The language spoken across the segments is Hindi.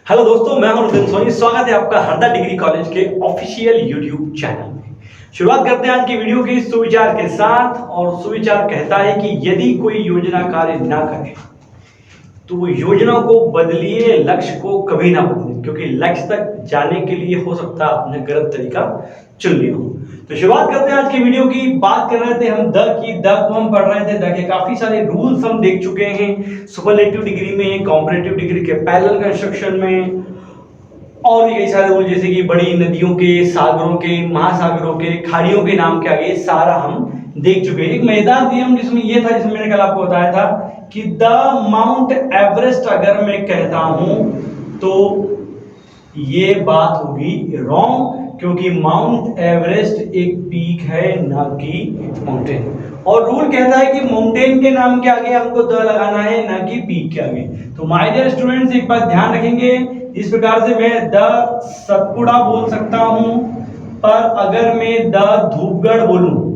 हेलो दोस्तों, मैं हूं रुदिन सोनी। स्वागत है आपका हरदा डिग्री कॉलेज के ऑफिशियल यूट्यूब चैनल में। शुरुआत करते हैं आज की वीडियो की सुविचार के साथ। और सुविचार कहता है कि यदि कोई योजना कार्य ना करे तो वो योजना को बदलिए, लक्ष्य को कभी ना बदलिए, क्योंकि लक्ष्य तक जाने के लिए हो सकता है आपने गलत तरीका चुन लिया हो। तो शुरुआत करते हैं आज की वीडियो की। बात कर रहे थे हम द को हम पढ़ रहे थे। द के काफी सारे रूल्स हम देख चुके हैं, सुपरलेटिव डिग्री में, कॉम्परेटिव डिग्री के पैरेलल कंस्ट्रक्शन में, और भी कई सारे रूल जैसे कि बड़ी नदियों के, सागरों के, महासागरों के, खाड़ियों के नाम के आगे सारा हम देख चुके हैं। एक मजेदार नियम जिसमें ये था, जिसमें मैंने कल आपको बताया था कि द माउंट एवरेस्ट अगर मैं कहता हूं तो ये बात होगी रॉन्ग, क्योंकि माउंट एवरेस्ट एक पीक है, ना कि माउंटेन। और रूल कहता है कि माउंटेन के नाम के आगे हमको द लगाना है, ना कि पीक के आगे। तो माय डियर स्टूडेंट्स, एक बात ध्यान रखेंगे, इस प्रकार से मैं द सतपुड़ा बोल सकता हूं, पर अगर मैं द धूपगढ़ बोलूं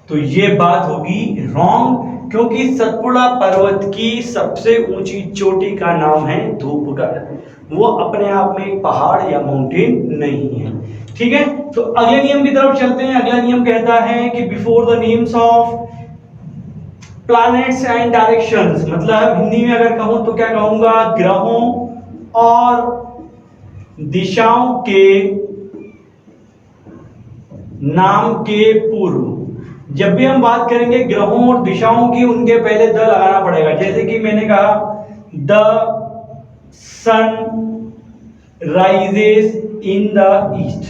तो ये बात होगी रॉन्ग, क्योंकि सतपुड़ा पर्वत की सबसे ऊंची चोटी का नाम है धूपगढ़। वो अपने आप में एक पहाड़ या माउंटेन नहीं है। ठीक है, तो अगले नियम की तरफ चलते हैं। अगला नियम कहता है कि before the names of planets and directions, मतलब हिंदी में अगर कहूं तो क्या कहूंगा, ग्रहों और दिशाओं के नाम के पूर्व जब भी हम बात करेंगे ग्रहों और दिशाओं की, उनके पहले द लगाना पड़ेगा। जैसे कि मैंने कहा the sun rises in the east,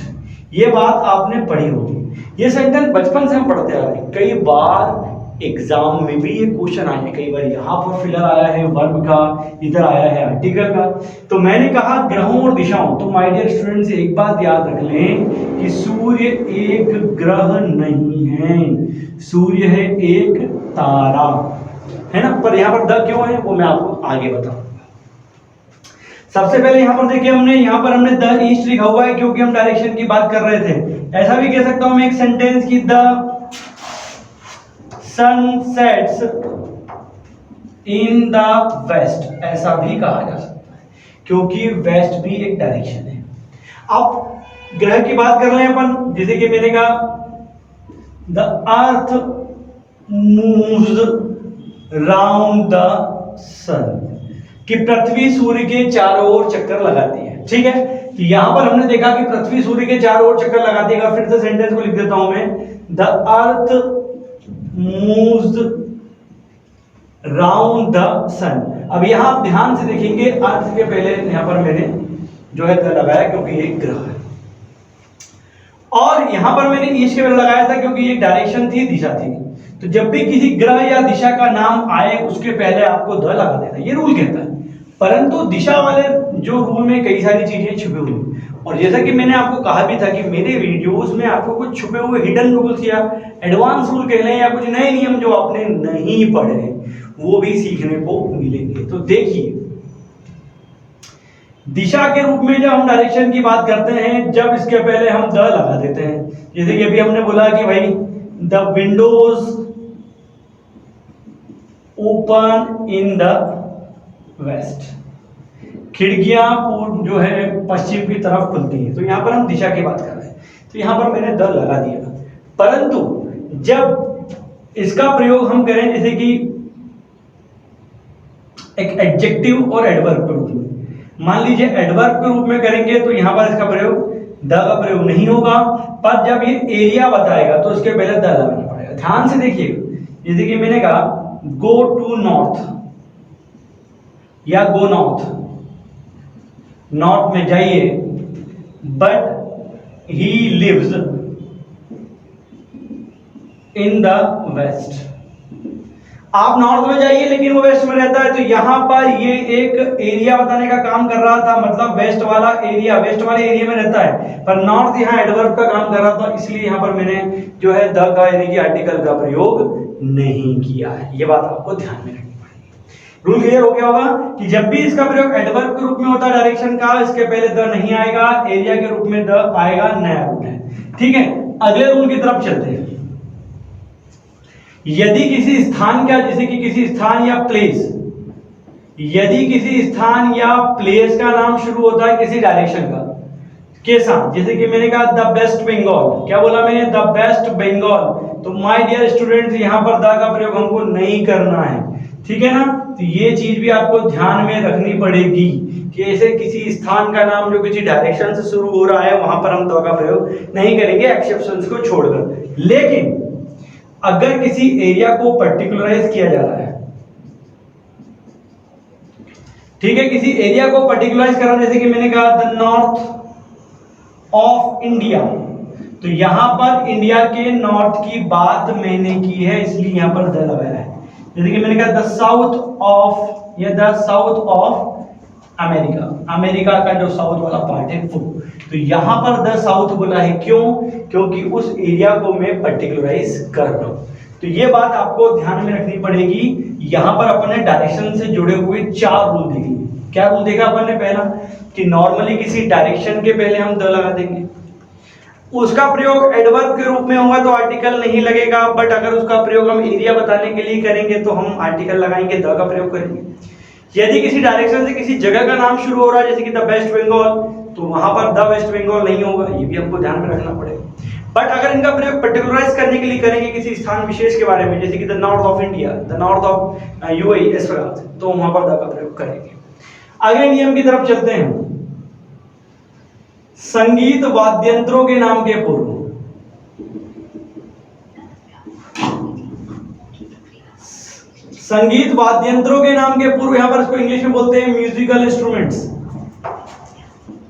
ये बात आपने पढ़ी होगी। ये सेंटेंस बचपन से हम पढ़ते आ रहे हैं। कई बार एग्जाम में भी ये क्वेश्चन आए हैं, कई बार यहाँ पर फिलर आया है वर्ब का, इधर आया है आर्टिकल का। तो मैंने कहा ग्रहों और दिशाओं, तो माय डियर स्टूडेंट्स एक बात याद रख लें कि सूर्य एक ग्रह नहीं है, सूर्य है एक तारा, है ना। पर यहाँ पर द क्यों है वो मैं आपको आगे बताऊंगा। सबसे पहले यहाँ पर देखिए, यहाँ पर हमने द ईस्ट लिखा हुआ है, क्योंकि हम डायरेक्शन की बात कर रहे थे। ऐसा भी कह सकता हूं मैं एक सेंटेंस की the sun sets in the west, ऐसा भी कहा जा सकता है, क्योंकि वेस्ट भी एक डायरेक्शन है। अब ग्रह की बात कर रहे हैं अपन, जैसे कि मैंने कहा the earth moves round the sun, कि पृथ्वी सूर्य के चारों ओर चक्कर लगाती है। ठीक है, तो यहां पर हमने देखा कि पृथ्वी सूर्य के चारों ओर चक्कर लगाती है। फिर से सेंटेंस को लिख देता हूं मैं, the earth moves round the sun. अब यहां आप ध्यान से देखेंगे, अर्थ के पहले यहां पर मैंने जो है द लगाया, क्योंकि ये ग्रह है। और यहां पर मैंने ईस्ट के पहले लगाया था, क्योंकि ये डायरेक्शन थी, दिशा थी। तो जब भी किसी ग्रह या दिशा का नाम आए, उसके पहले आपको द लगा देना, ये रूल कहता है। परंतु दिशा वाले जो रूल में कई सारी चीजें छुपी हुई, और जैसा कि मैंने आपको कहा भी था कि मेरे वीडियोस में आपको कुछ छुपे हुए हिडन रूल्स या एडवांस रूल कह लें, या कुछ नए नियम जो आपने नहीं पढ़े वो भी सीखने को मिलेंगे। तो देखिए, दिशा के रूप में जब हम डायरेक्शन की बात करते हैं, जब इसके पहले हम द लगा देते हैं, जैसे कि अभी हमने बोला कि भाई the windows open in the west, खिड़कियां पूर्व जो है पश्चिम की तरफ खुलती हैं। तो यहां पर हम दिशा की बात कर रहे हैं, तो यहां पर मैंने द लगा दिया। परंतु जब इसका प्रयोग हम करें, जैसे कि एक एडजेक्टिव और एडवर्ब के रूप में, मान लीजिए एडवर्ब के रूप में करेंगे, तो यहां पर इसका प्रयोग द का प्रयोग नहीं होगा। पर जब ये एरिया बताएगा तो इसके पहले द लगाना पड़ेगा। ध्यान से देखिएगा, जैसे कि मैंने कहा गो टू नॉर्थ या गो नॉर्थ, नॉर्थ में जाइए, but he lives in the west. आप नॉर्थ में जाइए लेकिन वो वेस्ट में रहता है। तो यहां पर ये एक एरिया बताने का काम कर रहा था, मतलब वेस्ट वाला एरिया, वेस्ट वाले एरिया में रहता है। पर नॉर्थ यहां एडवर्ब का काम कर रहा था, इसलिए यहां पर मैंने जो है द का यानी कि आर्टिकल का प्रयोग नहीं किया है। ये बात आपको ध्यान में रखनी पड़ेगी। रूल क्लियर हो गया होगा कि जब भी इसका प्रयोग एडवर्ब के रूप में होता है डायरेक्शन का, इसके पहले द नहीं आएगा, एरिया के रूप में द आएगा, नया रूल है। ठीक है, अगले रूल की तरफ चलते हैं। यदि किसी स्थान का, जैसे कि किसी स्थान या प्लेस यदि किसी स्थान या प्लेस का नाम शुरू होता है किसी डायरेक्शन का के साथ, जैसे कि मैंने कहा द वेस्ट बंगाल, क्या बोला मैंने, द वेस्ट बंगाल, तो माय डियर स्टूडेंट्स यहाँ पर द का प्रयोग हमको नहीं करना है, ठीक है ना। तो ये चीज भी आपको ध्यान में रखनी पड़ेगी कि ऐसे किसी स्थान का नाम जो किसी डायरेक्शन से शुरू हो रहा है वहां पर हम द का प्रयोग नहीं करेंगे, एक्सेप्शंस को छोड़कर। लेकिन अगर किसी एरिया को पर्टिकुलराइज किया जा रहा है, ठीक है, किसी एरिया को पर्टिकुलराइज करना, जैसे कि मैंने कहा द नॉर्थ ऑफ इंडिया, तो यहां पर इंडिया के नॉर्थ की बात मैंने की है, इसलिए यहां पर द लगाया है। जैसे कि मैंने कहा द साउथ ऑफ या the south of America, America का जो साउथ वाला पार्ट है वो, तो यहां पर द साउथ बोला है, क्यों, क्योंकि उस एरिया को मैं पर्टिकुलराइज कर रहा हूं। तो ये बात आपको ध्यान में रखनी पड़ेगी। यहां पर अपने डायरेक्शन से जुड़े हुए 4 रूल देखेंगे। क्या रूल देखा अपन ने, पहला कि नॉर्मली किसी डायरेक्शन के पहले हम द लगा देंगे, उसका प्रयोग एडवर्ब के रूप में होगा तो आर्टिकल नहीं लगेगा, बट अगर उसका प्रयोग हम एरिया बताने के लिए करेंगे तो हम आर्टिकल लगाएंगे, द का प्रयोग करेंगे। यदि किसी डायरेक्शन से किसी जगह का नाम शुरू हो रहा है, जैसे कि द वेस्ट बंगाल, तो वहां पर द वेस्ट बंगाल नहीं होगा, ये भी हमको ध्यान में रखना पड़ेगा। बट अगर इनका प्रयोग पर्टिकुलराइज करने के लिए करेंगे किसी स्थान विशेष के बारे में, जैसे कि the north of India, the north of UAE, इस प्रकार से, तो वहां पर द का प्रयोग करेंगे। अगले नियम की तरफ चलते हैं। संगीत वाद्यंत्रों के नाम के पूर्व, संगीत वाद्यंत्रों के नाम के पूर्व, यहां पर इसको इंग्लिश में बोलते हैं musical instruments.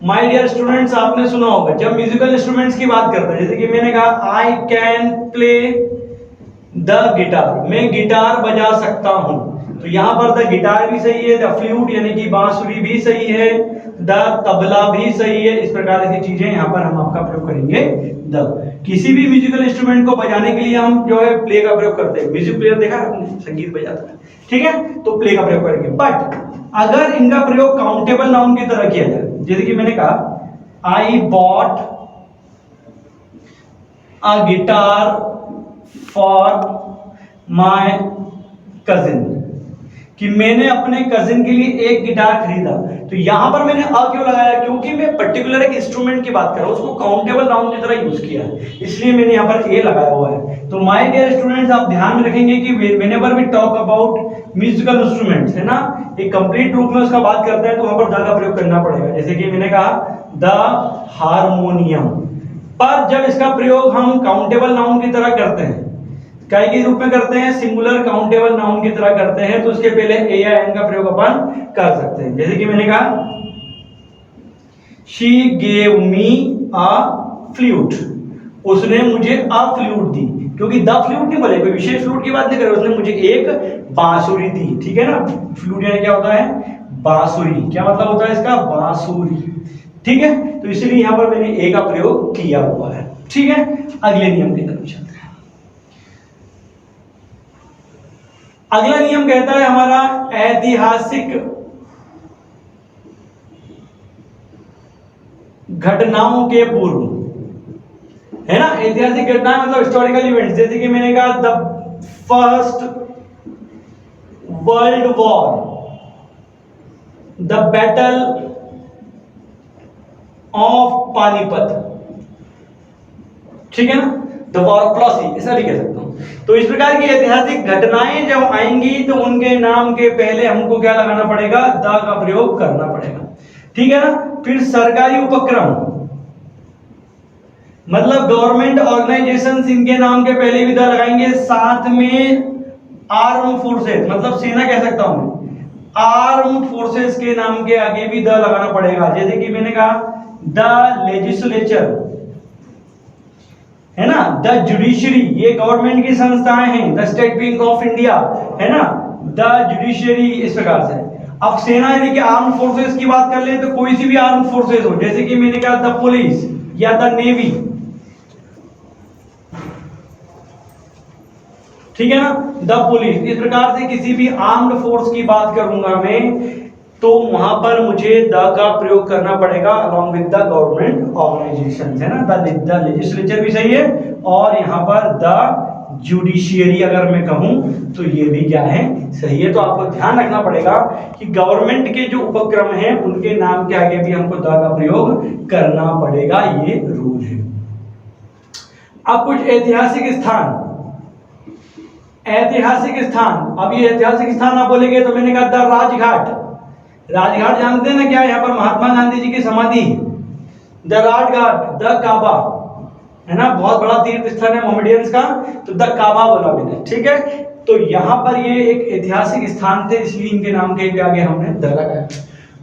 My dear students, आपने सुना होगा जब म्यूजिकल इंस्ट्रूमेंट्स की बात करते हैं, जैसे कि मैंने कहा I can play the guitar, मैं गिटार बजा सकता हूं, तो यहां पर द गिटार भी सही है, द फ्लूट यानी कि बांसुरी भी सही है, द तबला भी सही है। इस प्रकार की चीजें यहां पर हम आपका प्रयोग करेंगे द। किसी भी म्यूजिकल इंस्ट्रूमेंट को बजाने के लिए हम जो है प्ले का प्रयोग करते हैं। म्यूजिक प्लेयर देखा आपने, संगीत बजाता है, ठीक है, तो प्ले का प्रयोग करेंगे। बट अगर इनका प्रयोग काउंटेबल नाउन की तरह किया जाए, जैसे कि मैंने कहा I bought a guitar for my cousin, कि मैंने अपने कजिन के लिए एक गिटार खरीदा, तो यहां पर मैंने अ क्यों लगाया, क्योंकि मैं पर्टिकुलर एक इंस्ट्रूमेंट की बात कर रहा हूं, उसको काउंटेबल नाउन की तरह यूज किया है, इसलिए मैंने यहां पर ए लगाया हुआ है। तो माय डियर स्टूडेंट्स, आप ध्यान में रखेंगे कि whenever we talk about musical instruments, है ना, एक कंप्लीट रूप में उसका बात करते हैं तो वहां पर द का प्रयोग करना पड़ेगा। जैसे कि मैंने कहा द हारमोनियम, पर जब इसका प्रयोग हम काउंटेबल नाउन की तरह करते हैं, काय के रूप में करते हैं, सिंगुलर काउंटेबल नाउन की तरह करते हैं, तो उसके पहले ए या एन का प्रयोग अपन कर सकते हैं। जैसे कि मैंने कहा she gave me a flute, उसने मुझे अ फ्लूट दी, क्योंकि द फ्लूट नहीं बोले, कोई विशेष फ्लूट की बात नहीं कर रहे, उसने मुझे एक बांसुरी दी, ठीक है ना। फ्लूट यानी क्या होता है, बांसुरी, क्या मतलब होता है इसका, बांसुरी, ठीक है। तो इसलिए यहां पर मैंने ए का प्रयोग किया हुआ है, ठीक है। अगले नियम की तरफ चलते हैं। अगला नियम कहता है हमारा ऐतिहासिक घटनाओं के पूर्व, है ना, ऐतिहासिक घटनाएं मतलब हिस्टोरिकल इवेंट्स, जैसे कि मैंने कहा the first world war, the battle of Panipat, ठीक है ना, द वॉर ऑफ प्लॉसी, ऐसा भी कह सकता हूं। तो इस प्रकार की ऐतिहासिक घटनाएं जब आएंगी तो उनके नाम के पहले हमको क्या लगाना पड़ेगा, द का प्रयोग करना पड़ेगा, ठीक है ना। फिर सरकारी उपक्रम मतलब गवर्नमेंट ऑर्गेनाइजेशंस, इनके नाम के पहले भी द लगाएंगे, साथ में आर्म फोर्सेस मतलब सेना कह सकता हूं मैं, आर्म फोर्सेस के नाम के आगे भी द लगाना पड़ेगा। जैसे कि मैंने कहा द लेजिस्लेचर, है ना, द जुडिशरी, ये गवर्नमेंट की संस्थाएं हैं, the state bank of India, है ना, द जुडिशरी, इस प्रकार से। अब सेना यानी कि आर्म फोर्सेस की बात कर लें तो कोई सी भी आर्म फोर्सेस हो, जैसे कि मैंने कहा द पुलिस या द नेवी, ठीक है ना, द पुलिस। इस प्रकार से किसी भी आर्म्ड फोर्स की बात करूंगा मैं तो वहां पर मुझे द का प्रयोग करना पड़ेगा along with the government organisation, है ना, द लेजिस्लेचर भी सही है और यहां पर द जुडिशियरी अगर मैं कहूं तो ये भी क्या है, सही है। तो आपको ध्यान रखना पड़ेगा कि गवर्नमेंट के जो उपक्रम हैं उनके नाम के आगे भी हमको द का प्रयोग करना पड़ेगा, ये रूल है। अब कुछ ऐतिहासिक स्थान, ऐतिहासिक स्थान। अब ये ऐतिहासिक स्थान आप बोलेंगे तो मैंने कहा द राजघाट। राजघाट जानते हैं ना क्या, यहाँ पर महात्मा गांधी जी की समाधि। द राजघाट, द काबा, है ना, बहुत बड़ा तीर्थ स्थल है मोहम्मडियंस का, तो द काबा बोला मैंने, ठीक है। तो यहाँ पर ये एक ऐतिहासिक स्थान थे, इसलिए इनके नाम के आगे हमने द लगाया।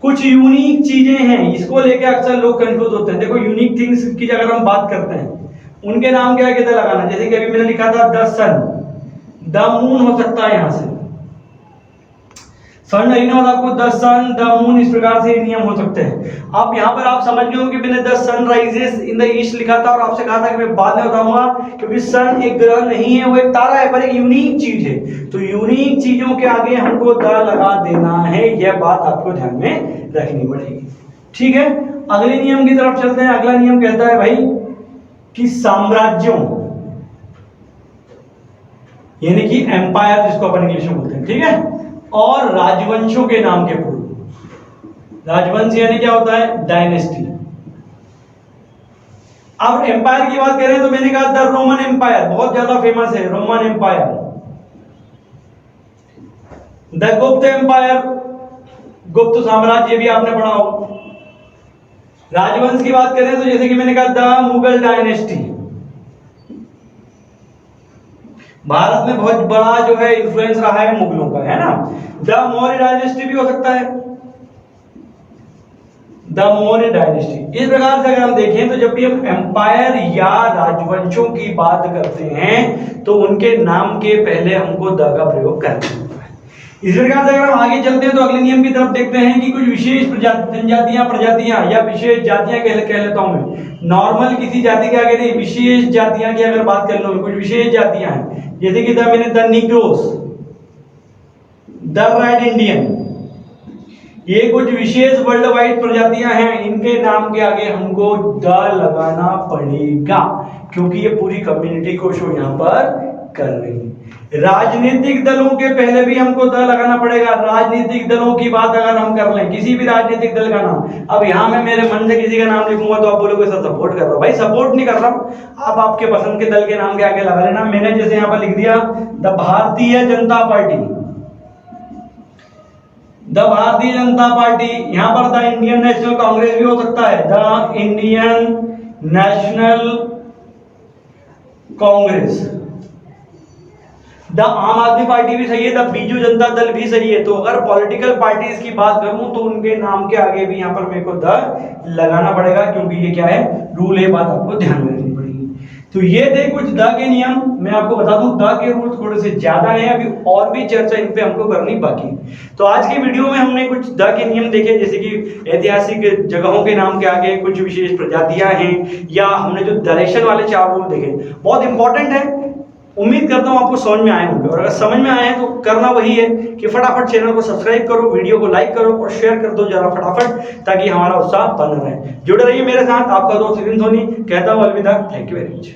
कुछ यूनिक चीजें हैं, इसको लेके अक्सर लोग कंफ्यूज होते हैं। देखो यूनिक थिंग्स की अगर हम बात करते हैं उनके नाम के आगे द लगाना, जैसे कि अभी मैंने लिखा था द सन, द मून हो सकता है यहाँ से, सन रहने वाला आपको द सन, द मून, इस प्रकार से नियम हो सकते हैं। अब यहाँ पर आप समझ गए हो कि मैंने the sun rises in the east लिखा था और आपसे कहा था कि मैं बाद में बताऊंगा, क्योंकि सन एक ग्रह नहीं है, वो एक तारा है, पर एक यूनिक चीज है। तो यूनिक चीजों के आगे हमको द लगा देना है, यह बात आपको ध्यान में रखनी पड़ेगी, ठीक है। अगले नियम की तरफ चलते हैं। अगला नियम कहता है भाई कि साम्राज्यों, यानी कि एम्पायर जिसको अपन इंग्लिश में बोलते हैं, ठीक है, और राजवंशों के नाम के पूर्व। राजवंश यानी क्या होता है, डायनेस्टी। अब एम्पायर की बात करें तो मैंने कहा द रोमन एम्पायर, बहुत ज्यादा फेमस है रोमन एम्पायर। द गुप्त एम्पायर, गुप्त साम्राज्य भी आपने पढ़ा हो। राजवंश की बात करें तो जैसे कि मैंने कहा द मुगल डायनेस्टी, भारत में बहुत बड़ा जो है इन्फ्लुएंस रहा है मुगलों का, है ना। द मौर्य डायनेस्टी भी हो सकता है, द मौर्य डायनेस्टी। इस प्रकार से अगर हम देखें तो जब भी हम एम्पायर या राजवंशों की बात करते हैं तो उनके नाम के पहले हमको द का प्रयोग करना होता है। इस प्रकार से अगर हम आगे चलते हैं तो अगले नियम की तरफ देखते हैं कि कुछ विशेष जनजातियां, प्रजातियां या विशेष जातियां कह लेता हूं मैं, नॉर्मल किसी जाति के आगे नहीं, विशेष जातियां की अगर बात कर लो, कुछ विशेष जातियां हैं, जैसे कि मैंने the Negroes, the red Indian, ये कुछ विशेष वर्ल्ड वाइड प्रजातियां हैं, इनके नाम के आगे हमको द लगाना पड़ेगा, क्योंकि ये पूरी कम्युनिटी को शो यहां पर कर रही है। राजनीतिक दलों के पहले भी हमको द लगाना पड़ेगा। राजनीतिक दलों की बात अगर हम कर लें, किसी भी राजनीतिक दल का नाम, अब यहां मैं मेरे मन से किसी का नाम लिखूंगा तो आप बोलोगे सर सपोर्ट कर रहा हूं, भाई सपोर्ट नहीं कर रहा हूं, आप आपके पसंद के दल के नाम के आगे लगा लेना। मैंने जैसे यहां पर लिख दिया the Bharatiya Janata party, the Bharatiya Janata party, यहां पर द इंडियन नेशनल कांग्रेस भी हो सकता है, the Indian national Congress, the आम आदमी पार्टी भी सही है, द बीजू जनता दल भी सही है। तो अगर पॉलिटिकल पार्टीज की बात करूं तो उनके नाम के आगे भी यहां पर मेरे को द लगाना पड़ेगा, क्योंकि ये क्या है, रूल है, बात आपको ध्यान में रखनी पड़ेगी। तो ये थे कुछ द के नियम। मैं आपको बता दूं द के रूल थोड़े से ज्यादा हैं, अभी और भी चर्चा इन पे हमको करनी बाकी है। तो आज की वीडियो में हमने कुछ द के नियम देखे, जैसे कि ऐतिहासिक जगहों के नाम के आगे कुछ विशेष प्रजातियां हैं, या हमने जो डायरेक्शन वाले 4 रूल देखे, बहुत इंपॉर्टेंट है। उम्मीद करता हूं आपको समझ में आए होंगे, और अगर समझ में आए हैं तो करना वही है कि फटाफट चैनल को सब्सक्राइब करो, वीडियो को लाइक करो और शेयर कर दो जरा फटाफट, ताकि हमारा उत्साह बना रहे। जुड़े रहिए मेरे साथ, आपका दोस्त नितिन सोनी कहता हूं अलविदा, थैंक यू वेरी मच।